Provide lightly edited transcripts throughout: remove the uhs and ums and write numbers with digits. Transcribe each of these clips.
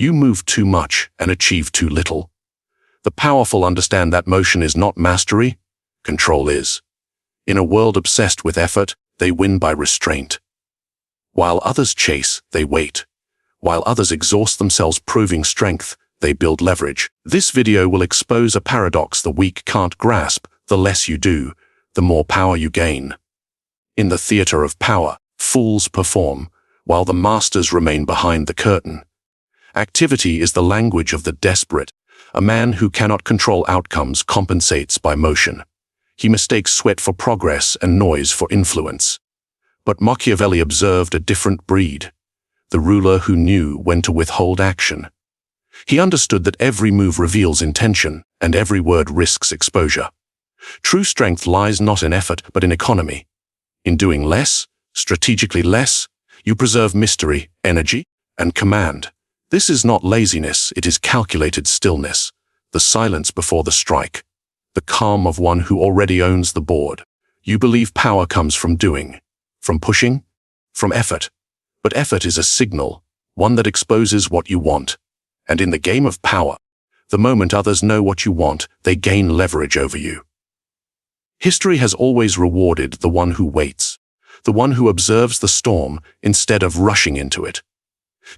You move too much and achieve too little. The powerful understand that motion is not mastery, control is. In a world obsessed with effort, they win by restraint. While others chase, they wait. While others exhaust themselves proving strength, they build leverage. This video will expose a paradox the weak can't grasp. The less you do, the more power you gain. In the theater of power, fools perform, while the masters remain behind the curtain. Activity is the language of the desperate. A man who cannot control outcomes compensates by motion. He mistakes sweat for progress and noise for influence. But Machiavelli observed a different breed, the ruler who knew when to withhold action. He understood that every move reveals intention, and every word risks exposure. True strength lies not in effort, but in economy. In doing less, strategically less, you preserve mystery, energy, and command. This is not laziness, it is calculated stillness, the silence before the strike, the calm of one who already owns the board. You believe power comes from doing, from pushing, from effort. But effort is a signal, one that exposes what you want. And in the game of power, the moment others know what you want, they gain leverage over you. History has always rewarded the one who waits, the one who observes the storm instead of rushing into it.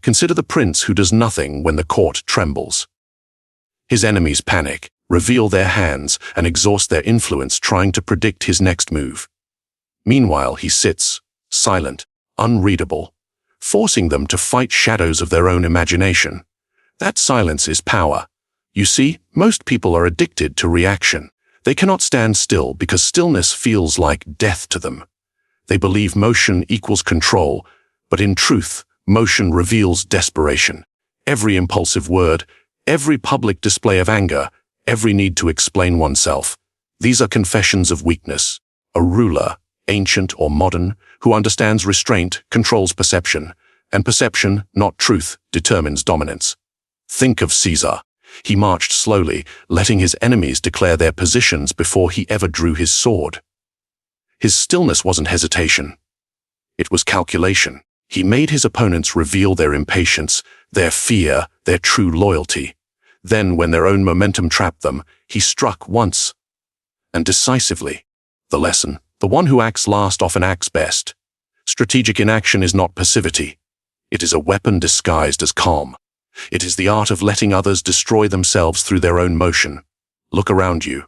Consider the prince who does nothing when the court trembles. His enemies panic, reveal their hands, and exhaust their influence trying to predict his next move. Meanwhile, he sits, silent, unreadable, forcing them to fight shadows of their own imagination. That silence is power. You see, most people are addicted to reaction. They cannot stand still because stillness feels like death to them. They believe motion equals control, but in truth, motion reveals desperation. Every impulsive word, every public display of anger, every need to explain oneself. These are confessions of weakness. A ruler, ancient or modern, who understands restraint, controls perception, and perception, not truth, determines dominance. Think of Caesar. He marched slowly, letting his enemies declare their positions before he ever drew his sword. His stillness wasn't hesitation. It was calculation. He made his opponents reveal their impatience, their fear, their true loyalty. Then, when their own momentum trapped them, he struck once, and decisively. The lesson: the one who acts last often acts best. Strategic inaction is not passivity. It is a weapon disguised as calm. It is the art of letting others destroy themselves through their own motion. Look around you.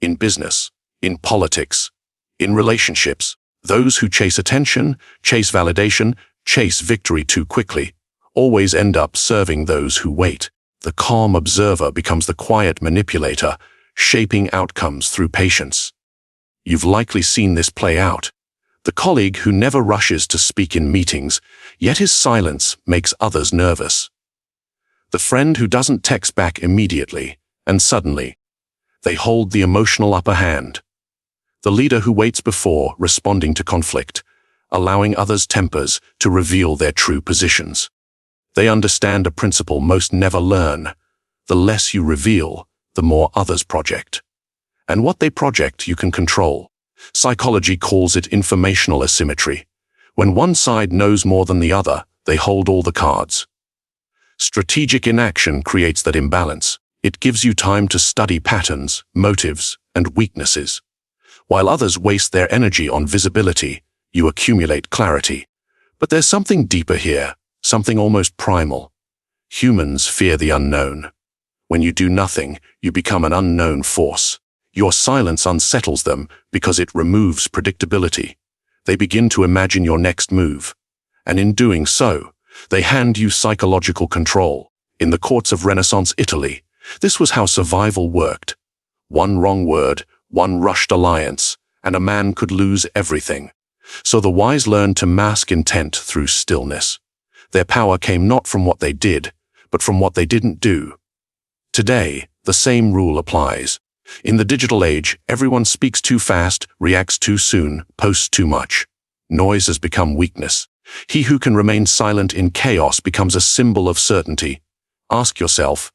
In business, in politics, in relationships, those who chase attention, chase validation, chase victory too quickly, always end up serving those who wait. The calm observer becomes the quiet manipulator, shaping outcomes through patience. You've likely seen this play out. The colleague who never rushes to speak in meetings, yet his silence makes others nervous. The friend who doesn't text back immediately, and suddenly, they hold the emotional upper hand. The leader who waits before responding to conflict, allowing others' tempers to reveal their true positions. They understand a principle most never learn. The less you reveal, the more others project. And what they project you can control. Psychology calls it informational asymmetry. When one side knows more than the other, they hold all the cards. Strategic inaction creates that imbalance. It gives you time to study patterns, motives, and weaknesses. While others waste their energy on visibility, you accumulate clarity. But there's something deeper here, something almost primal. Humans fear the unknown. When you do nothing, you become an unknown force. Your silence unsettles them because it removes predictability. They begin to imagine your next move. And in doing so, they hand you psychological control. In the courts of Renaissance Italy, this was how survival worked. One wrong word, one rushed alliance, and a man could lose everything. So the wise learned to mask intent through stillness. Their power came not from what they did, but from what they didn't do. Today, the same rule applies. In the digital age, everyone speaks too fast, reacts too soon, posts too much. Noise has become weakness. He who can remain silent in chaos becomes a symbol of certainty. Ask yourself,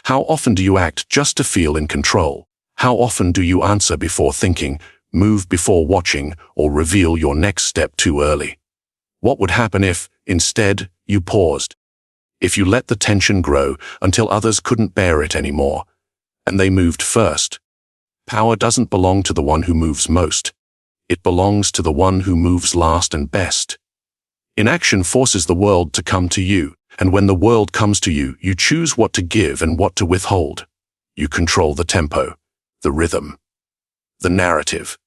how often do you act just to feel in control? How often do you answer before thinking, move before watching, or reveal your next step too early? What would happen if, instead, you paused? If you let the tension grow until others couldn't bear it anymore, and they moved first. Power doesn't belong to the one who moves most. It belongs to the one who moves last and best. Inaction forces the world to come to you, and when the world comes to you, you choose what to give and what to withhold. You control the tempo, the rhythm, the narrative.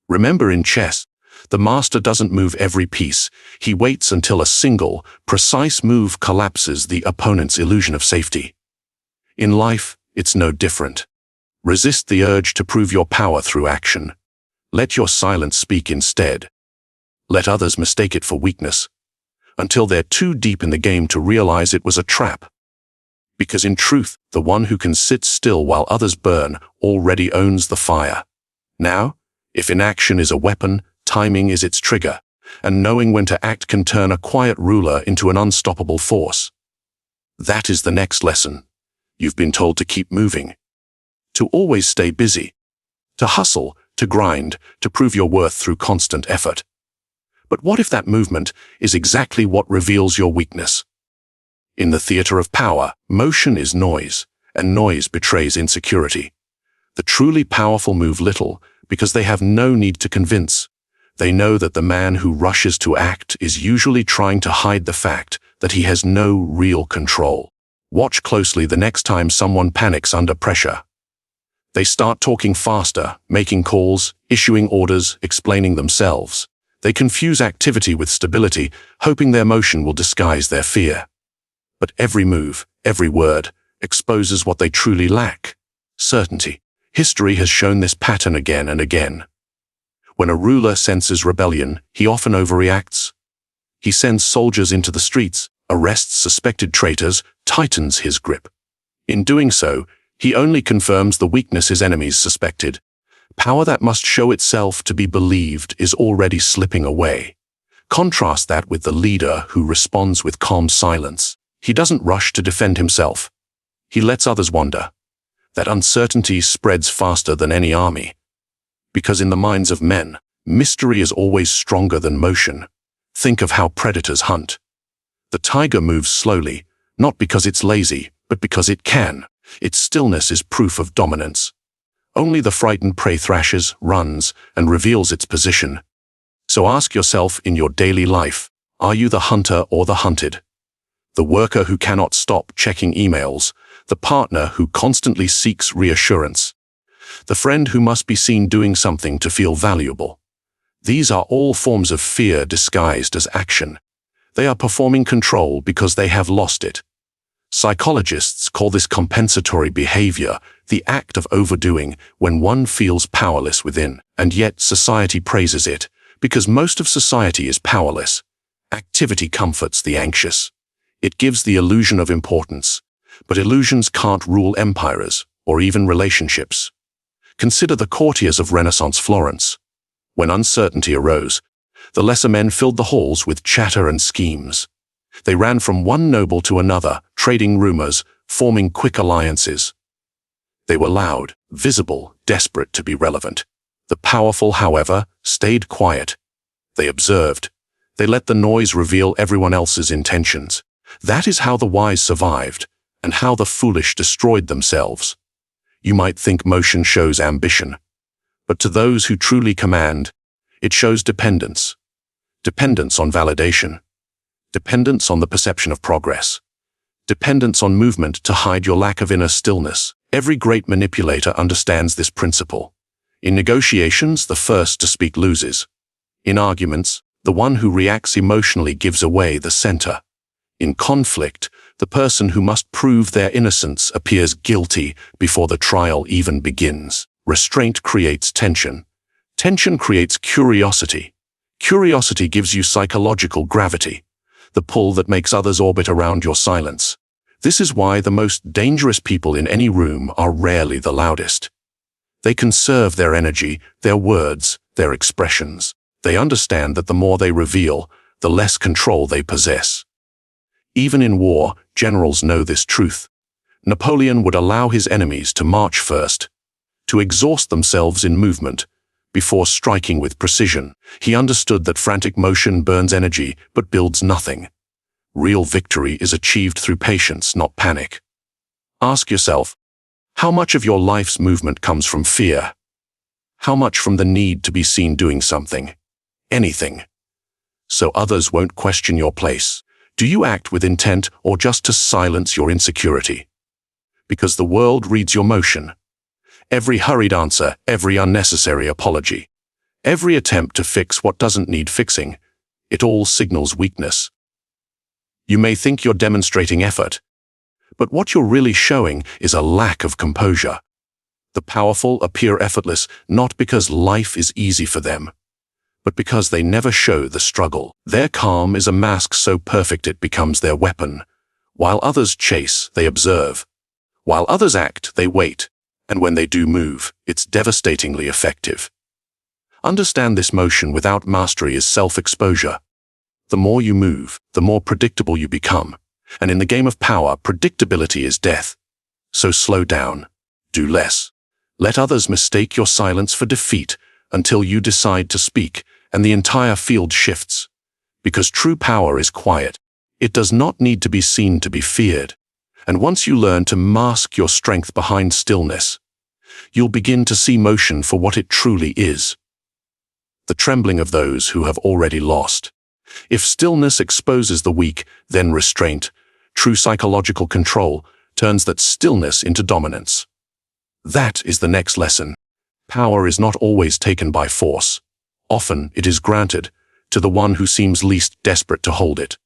Remember, in chess, the master doesn't move every piece. He waits until a single, precise move collapses the opponent's illusion of safety. In life, it's no different. Resist the urge to prove your power through action. Let your silence speak instead. Let others mistake it for weakness, until they're too deep in the game to realize it was a trap. Because in truth, the one who can sit still while others burn already owns the fire. Now, if inaction is a weapon, timing is its trigger, and knowing when to act can turn a quiet ruler into an unstoppable force. That is the next lesson. You've been told to keep moving, to always stay busy, to hustle, to grind, to prove your worth through constant effort. But what if that movement is exactly what reveals your weakness? In the theater of power, motion is noise, and noise betrays insecurity. The truly powerful move little because they have no need to convince. They know that the man who rushes to act is usually trying to hide the fact that he has no real control. Watch closely the next time someone panics under pressure. They start talking faster, making calls, issuing orders, explaining themselves. They confuse activity with stability, hoping their motion will disguise their fear. But every move, every word, exposes what they truly lack: certainty. History has shown this pattern again and again. When a ruler senses rebellion, he often overreacts. He sends soldiers into the streets, arrests suspected traitors, tightens his grip. In doing so, he only confirms the weakness his enemies suspected. Power that must show itself to be believed is already slipping away. Contrast that with the leader who responds with calm silence. He doesn't rush to defend himself. He lets others wonder. That uncertainty spreads faster than any army. Because in the minds of men, mystery is always stronger than motion. Think of how predators hunt. The tiger moves slowly, not because it's lazy, but because it can. Its stillness is proof of dominance. Only the frightened prey thrashes, runs, and reveals its position. So ask yourself in your daily life, are you the hunter or the hunted? The worker who cannot stop checking emails, the partner who constantly seeks reassurance, the friend who must be seen doing something to feel valuable. These are all forms of fear disguised as action. They are performing control because they have lost it. Psychologists call this compensatory behavior, the act of overdoing when one feels powerless within, and yet society praises it, because most of society is powerless. Activity comforts the anxious. It gives the illusion of importance, but illusions can't rule empires or even relationships. Consider the courtiers of Renaissance Florence. When uncertainty arose, the lesser men filled the halls with chatter and schemes. They ran from one noble to another, trading rumors, forming quick alliances. They were loud, visible, desperate to be relevant. The powerful, however, stayed quiet. They observed. They let the noise reveal everyone else's intentions. That is how the wise survived, and how the foolish destroyed themselves. You might think motion shows ambition, but to those who truly command, it shows dependence. Dependence on validation. Dependence on the perception of progress. Dependence on movement to hide your lack of inner stillness. Every great manipulator understands this principle. In negotiations, the first to speak loses. In arguments, the one who reacts emotionally gives away the center. In conflict, the person who must prove their innocence appears guilty before the trial even begins. Restraint creates tension. Tension creates curiosity. Curiosity gives you psychological gravity, the pull that makes others orbit around your silence. This is why the most dangerous people in any room are rarely the loudest. They conserve their energy, their words, their expressions. They understand that the more they reveal, the less control they possess. Even in war, generals know this truth. Napoleon would allow his enemies to march first, to exhaust themselves in movement, before striking with precision. He understood that frantic motion burns energy but builds nothing. Real victory is achieved through patience, not panic. Ask yourself, how much of your life's movement comes from fear? How much from the need to be seen doing something, anything, so others won't question your place? Do you act with intent or just to silence your insecurity? Because the world reads your motion. Every hurried answer, every unnecessary apology, every attempt to fix what doesn't need fixing, it all signals weakness. You may think you're demonstrating effort, but what you're really showing is a lack of composure. The powerful appear effortless not because life is easy for them, but because they never show the struggle. Their calm is a mask so perfect it becomes their weapon. While others chase, they observe. While others act, they wait. And when they do move, it's devastatingly effective. Understand this motion without mastery is self-exposure. The more you move, the more predictable you become. And in the game of power, predictability is death. So slow down. Do less. Let others mistake your silence for defeat until you decide to speak, and the entire field shifts. Because true power is quiet. It does not need to be seen to be feared. And once you learn to mask your strength behind stillness, you'll begin to see motion for what it truly is. The trembling of those who have already lost. If stillness exposes the weak, then restraint, true psychological control, turns that stillness into dominance. That is the next lesson. Power is not always taken by force. Often it is granted to the one who seems least desperate to hold it.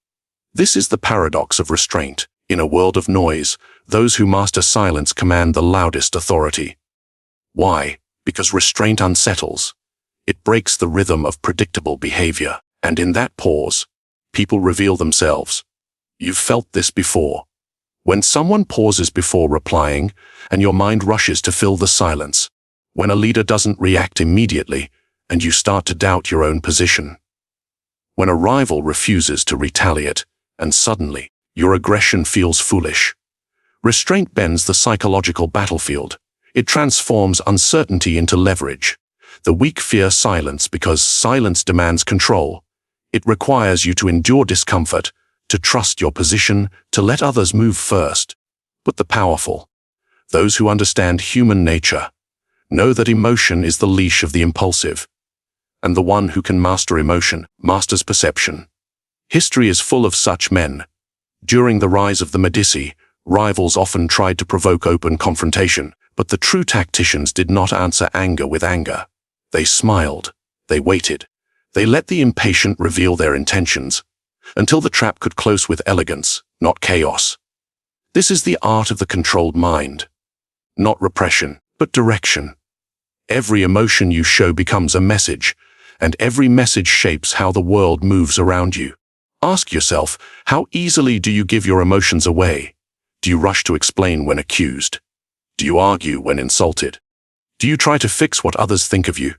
This is the paradox of restraint. In a world of noise, those who master silence command the loudest authority. Why? Because restraint unsettles. It breaks the rhythm of predictable behavior. And in that pause, people reveal themselves. You've felt this before. When someone pauses before replying, and your mind rushes to fill the silence. When a leader doesn't react immediately, and you start to doubt your own position. When a rival refuses to retaliate, and suddenly, your aggression feels foolish. Restraint bends the psychological battlefield. It transforms uncertainty into leverage. The weak fear silence because silence demands control. It requires you to endure discomfort, to trust your position, to let others move first. But the powerful, those who understand human nature, know that emotion is the leash of the impulsive. And the one who can master emotion, masters perception. History is full of such men. During the rise of the Medici, rivals often tried to provoke open confrontation, but the true tacticians did not answer anger with anger. They smiled. They waited. They let the impatient reveal their intentions, until the trap could close with elegance, not chaos. This is the art of the controlled mind. Not repression, but direction. Every emotion you show becomes a message, and every message shapes how the world moves around you. Ask yourself, how easily do you give your emotions away? Do you rush to explain when accused? Do you argue when insulted? Do you try to fix what others think of you?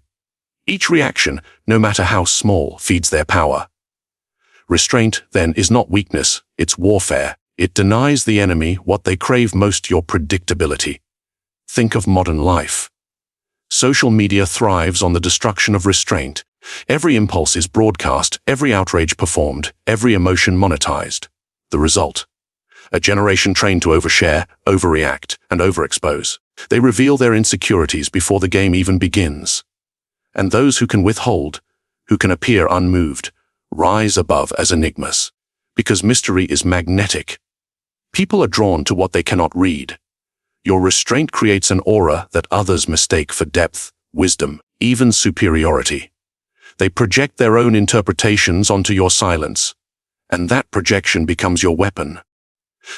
Each reaction, no matter how small, feeds their power. Restraint, then, is not weakness, it's warfare. It denies the enemy what they crave most, your predictability. Think of modern life. Social media thrives on the destruction of restraint. Every impulse is broadcast, every outrage performed, every emotion monetized. The result? A generation trained to overshare, overreact, and overexpose. They reveal their insecurities before the game even begins. And those who can withhold, who can appear unmoved, rise above as enigmas. Because mystery is magnetic. People are drawn to what they cannot read. Your restraint creates an aura that others mistake for depth, wisdom, even superiority. They project their own interpretations onto your silence, and that projection becomes your weapon.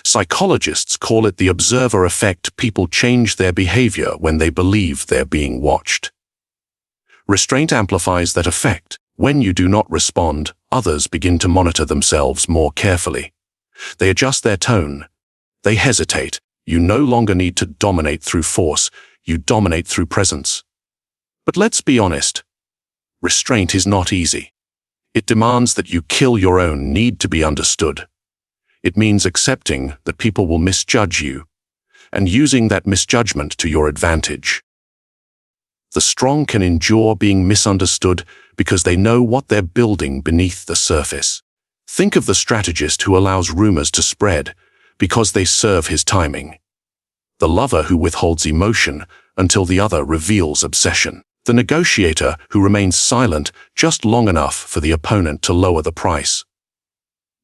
Psychologists call it the observer effect. People change their behavior when they believe they're being watched. Restraint amplifies that effect. When you do not respond, others begin to monitor themselves more carefully. They adjust their tone. They hesitate. You no longer need to dominate through force. You dominate through presence. But let's be honest. Restraint is not easy. It demands that you kill your own need to be understood. It means accepting that people will misjudge you, and using that misjudgment to your advantage. The strong can endure being misunderstood because they know what they're building beneath the surface. Think of the strategist who allows rumors to spread because they serve his timing. The lover who withholds emotion until the other reveals obsession. The negotiator who remains silent just long enough for the opponent to lower the price.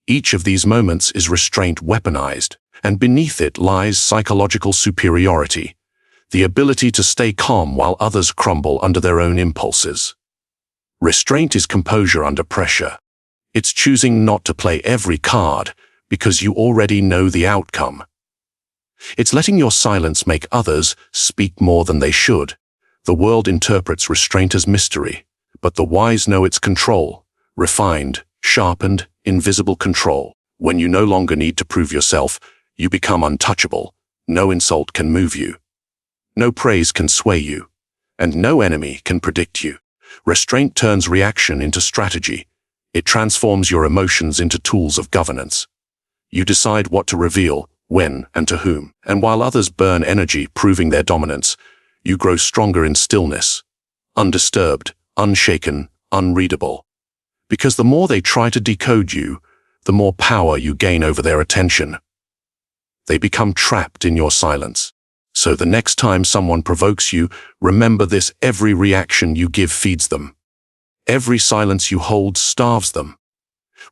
Each of these moments is restraint weaponized, and beneath it lies psychological superiority, the ability to stay calm while others crumble under their own impulses. Restraint is composure under pressure. It's choosing not to play every card because you already know the outcome. It's letting your silence make others speak more than they should. The world interprets restraint as mystery, but the wise know it's control, refined, sharpened, invisible control. When you no longer need to prove yourself, you become untouchable. No insult can move you. No praise can sway you, and no enemy can predict you. Restraint turns reaction into strategy. It transforms your emotions into tools of governance. You decide what to reveal, when, and to whom. And while others burn energy proving their dominance, you grow stronger in stillness, undisturbed, unshaken, unreadable. Because the more they try to decode you, the more power you gain over their attention. They become trapped in your silence. So the next time someone provokes you, remember this: every reaction you give feeds them. Every silence you hold starves them.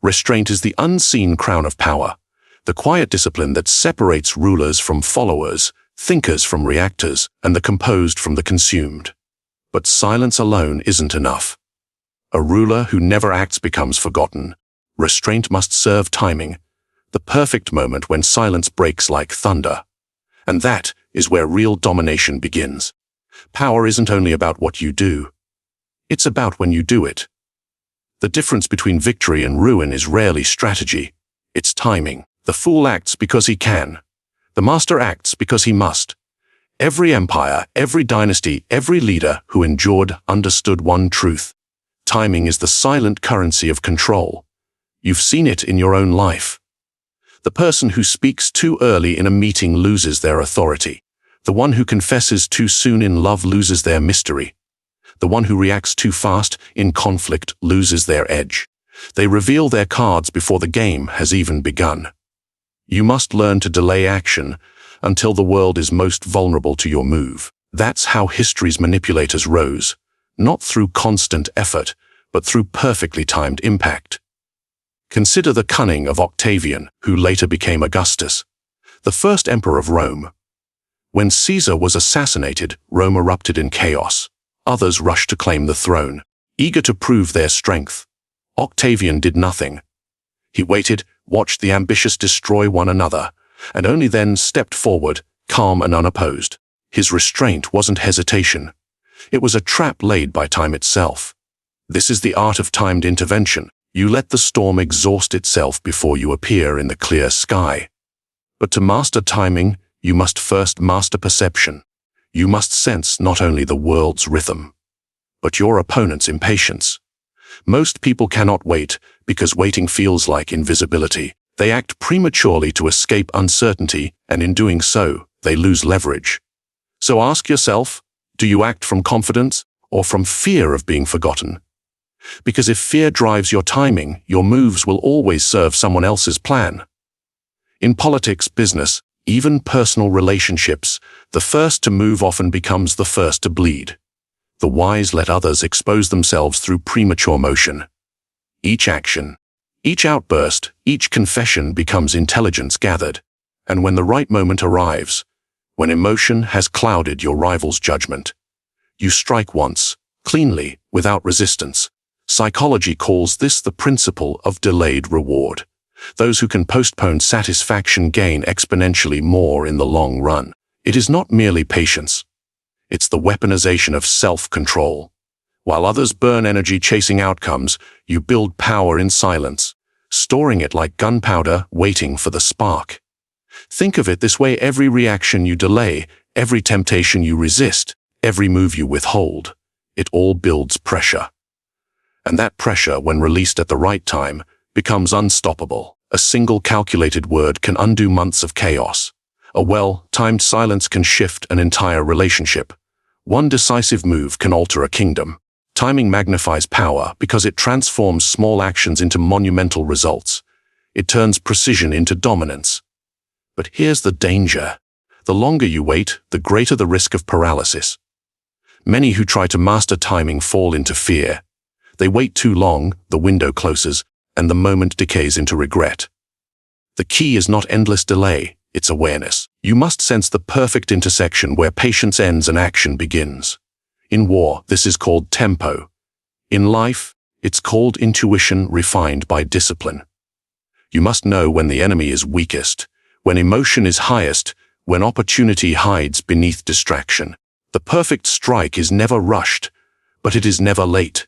Restraint is the unseen crown of power, the quiet discipline that separates rulers from followers, thinkers from reactors, and the composed from the consumed. But silence alone isn't enough. A ruler who never acts becomes forgotten. Restraint must serve timing, the perfect moment when silence breaks like thunder. And that is where real domination begins. Power isn't only about what you do. It's about when you do it. The difference between victory and ruin is rarely strategy. It's timing. The fool acts because he can. The master acts because he must. Every empire, every dynasty, every leader who endured understood one truth. Timing is the silent currency of control. You've seen it in your own life. The person who speaks too early in a meeting loses their authority. The one who confesses too soon in love loses their mystery. The one who reacts too fast in conflict loses their edge. They reveal their cards before the game has even begun. You must learn to delay action until the world is most vulnerable to your move. That's how history's manipulators rose, not through constant effort, but through perfectly timed impact. Consider the cunning of Octavian, who later became Augustus, the first emperor of Rome. When Caesar was assassinated, Rome erupted in chaos. Others rushed to claim the throne, eager to prove their strength. Octavian did nothing. He waited, watched the ambitious destroy one another, and only then stepped forward, calm and unopposed. His restraint wasn't hesitation. It was a trap laid by time itself. This is the art of timed intervention. You let the storm exhaust itself before you appear in the clear sky. But to master timing, you must first master perception. You must sense not only the world's rhythm, but your opponent's impatience. Most people cannot wait because waiting feels like invisibility. They act prematurely to escape uncertainty, and in doing so, they lose leverage. So ask yourself, do you act from confidence or from fear of being forgotten? Because if fear drives your timing, your moves will always serve someone else's plan. In politics, business, even personal relationships, the first to move often becomes the first to bleed. The wise let others expose themselves through premature motion. Each action, each outburst, each confession becomes intelligence gathered. And when the right moment arrives, when emotion has clouded your rival's judgment, you strike once, cleanly, without resistance. Psychology calls this the principle of delayed reward. Those who can postpone satisfaction gain exponentially more in the long run. It is not merely patience. It's the weaponization of self-control. While others burn energy chasing outcomes, you build power in silence, storing it like gunpowder waiting for the spark. Think of it this way: every reaction you delay, every temptation you resist, every move you withhold, it all builds pressure. And that pressure, when released at the right time, becomes unstoppable. A single calculated word can undo months of chaos. A well-timed silence can shift an entire relationship. One decisive move can alter a kingdom. Timing magnifies power because it transforms small actions into monumental results. It turns precision into dominance. But here's the danger. The longer you wait, the greater the risk of paralysis. Many who try to master timing fall into fear. They wait too long, the window closes, and the moment decays into regret. The key is not endless delay, it's awareness. You must sense the perfect intersection where patience ends and action begins. In war, this is called tempo. In life, it's called intuition refined by discipline. You must know when the enemy is weakest, when emotion is highest, when opportunity hides beneath distraction. The perfect strike is never rushed, but it is never late.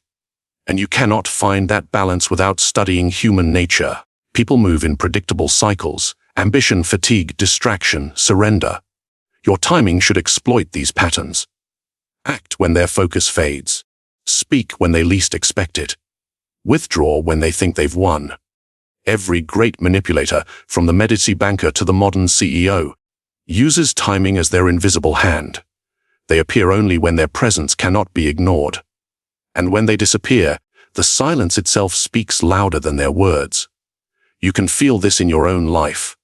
And you cannot find that balance without studying human nature. People move in predictable cycles: ambition, fatigue, distraction, surrender. Your timing should exploit these patterns. Act when their focus fades. Speak when they least expect it. Withdraw when they think they've won. Every great manipulator, from the Medici banker to the modern CEO, uses timing as their invisible hand. They appear only when their presence cannot be ignored. And when they disappear, the silence itself speaks louder than their words. You can feel this in your own life.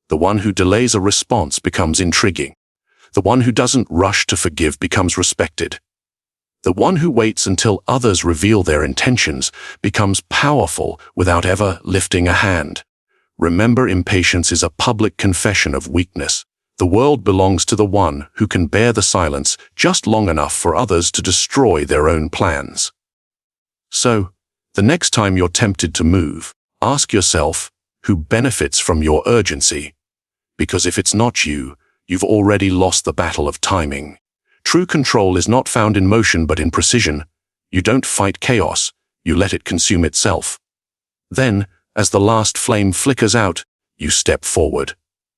The one who delays a response becomes intriguing. The one who doesn't rush to forgive becomes respected. The one who waits until others reveal their intentions becomes powerful without ever lifting a hand. Remember, impatience is a public confession of weakness. The world belongs to the one who can bear the silence just long enough for others to destroy their own plans. So, the next time you're tempted to move, ask yourself, who benefits from your urgency? Because if it's not you, you've already lost the battle of timing. True control is not found in motion but in precision. You don't fight chaos, you let it consume itself. Then, as the last flame flickers out, you step forward.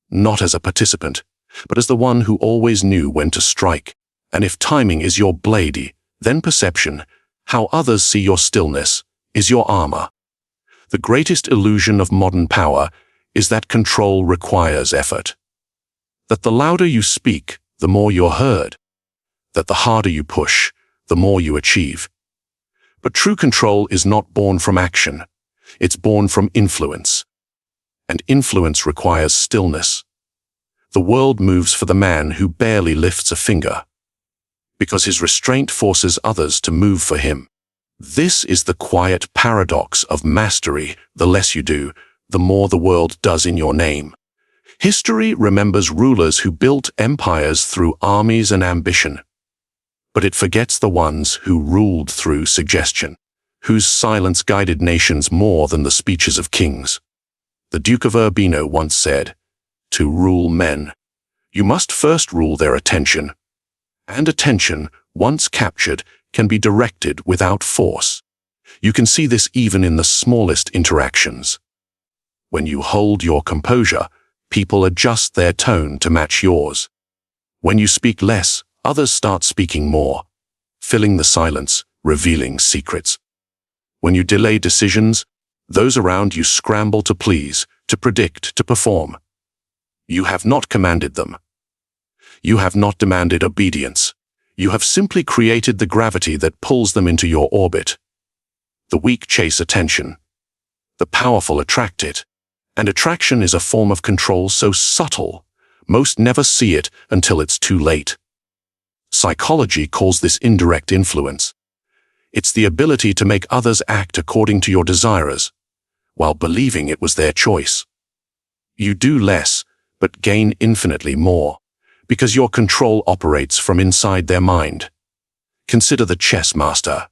Not as a participant, but as the one who always knew when to strike. And if timing is your blade, then perception, how others see your stillness, is your armor. The greatest illusion of modern power is that control requires effort. That the louder you speak, the more you're heard. That the harder you push, the more you achieve. But true control is not born from action. It's born from influence. And influence requires stillness. The world moves for the man who barely lifts a finger, because his restraint forces others to move for him. This is the quiet paradox of mastery. The less you do, the more the world does in your name. History remembers rulers who built empires through armies and ambition, but it forgets the ones who ruled through suggestion, whose silence guided nations more than the speeches of kings. The Duke of Urbino once said, "To rule men, you must first rule their attention. And attention, once captured, can be directed without force." You can see this even in the smallest interactions. When you hold your composure, people adjust their tone to match yours. When you speak less, others start speaking more, filling the silence, revealing secrets. When you delay decisions, those around you scramble to please, to predict, to perform. You have not commanded them. You have not demanded obedience. You have simply created the gravity that pulls them into your orbit. The weak chase attention. The powerful attract it. And attraction is a form of control so subtle, most never see it until it's too late. Psychology calls this indirect influence. It's the ability to make others act according to your desires, while believing it was their choice. You do less, but gain infinitely more, because your control operates from inside their mind. Consider the chess master.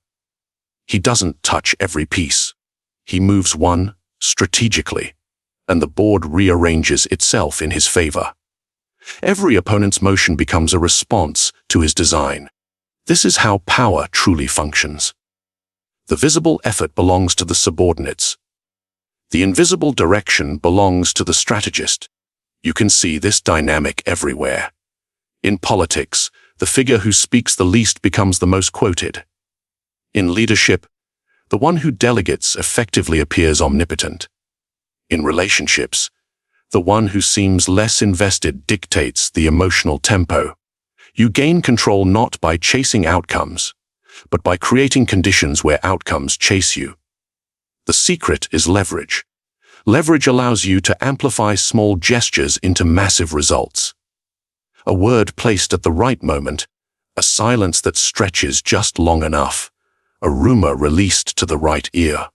He doesn't touch every piece. He moves one strategically, and the board rearranges itself in his favor. Every opponent's motion becomes a response to his design. This is how power truly functions. The visible effort belongs to the subordinates. The invisible direction belongs to the strategist. You can see this dynamic everywhere. In politics, the figure who speaks the least becomes the most quoted. In leadership, the one who delegates effectively appears omnipotent. In relationships, the one who seems less invested dictates the emotional tempo. You gain control not by chasing outcomes, but by creating conditions where outcomes chase you. The secret is leverage. Leverage allows you to amplify small gestures into massive results. A word placed at the right moment, a silence that stretches just long enough, a rumor released to the right ear.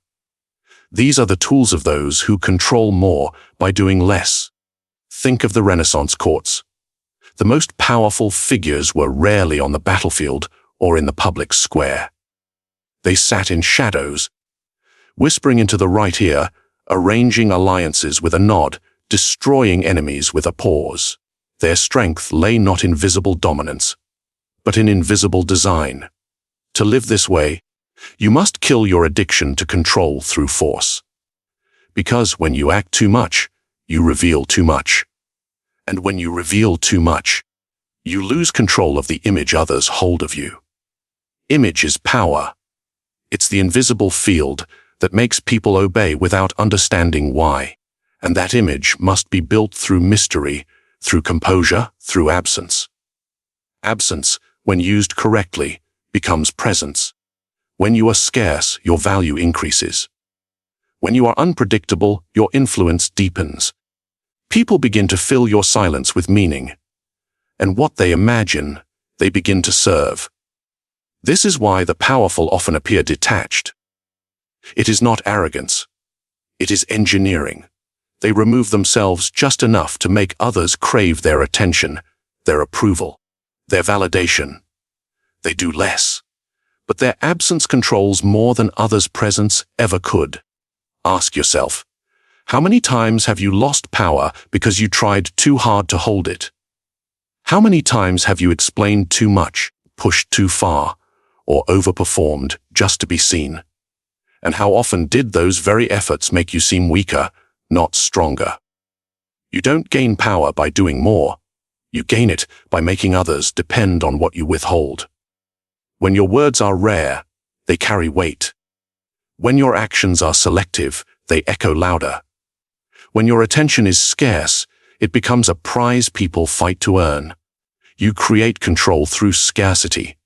These are the tools of those who control more by doing less. Think of the Renaissance courts. The most powerful figures were rarely on the battlefield or in the public square. They sat in shadows, whispering into the right ear, arranging alliances with a nod, destroying enemies with a pause. Their strength lay not in visible dominance, but in invisible design. To live this way, you must kill your addiction to control through force. Because when you act too much, you reveal too much. And when you reveal too much, you lose control of the image others hold of you. Image is power. It's the invisible field that makes people obey without understanding why. And that image must be built through mystery, through composure, through absence. Absence, when used correctly, becomes presence. When you are scarce, your value increases. When you are unpredictable, your influence deepens. People begin to fill your silence with meaning. And what they imagine, they begin to serve. This is why the powerful often appear detached. It is not arrogance. It is engineering. They remove themselves just enough to make others crave their attention, their approval, their validation. They do less, but their absence controls more than others' presence ever could. Ask yourself, how many times have you lost power because you tried too hard to hold it? How many times have you explained too much, pushed too far, or overperformed just to be seen? And how often did those very efforts make you seem weaker, not stronger? You don't gain power by doing more. You gain it by making others depend on what you withhold. When your words are rare, they carry weight. When your actions are selective, they echo louder. When your attention is scarce, it becomes a prize people fight to earn. You create control through scarcity.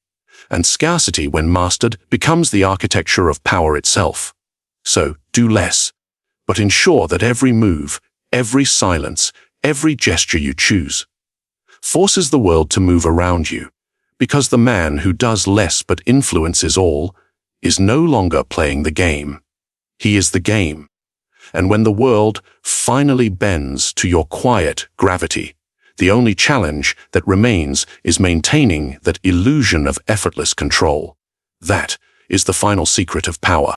And scarcity, when mastered, becomes the architecture of power itself. So, do less, but ensure that every move, every silence, every gesture you choose forces the world to move around you, because the man who does less but influences all is no longer playing the game. He is the game. And when the world finally bends to your quiet gravity, the only challenge that remains is maintaining that illusion of effortless control. That is the final secret of power.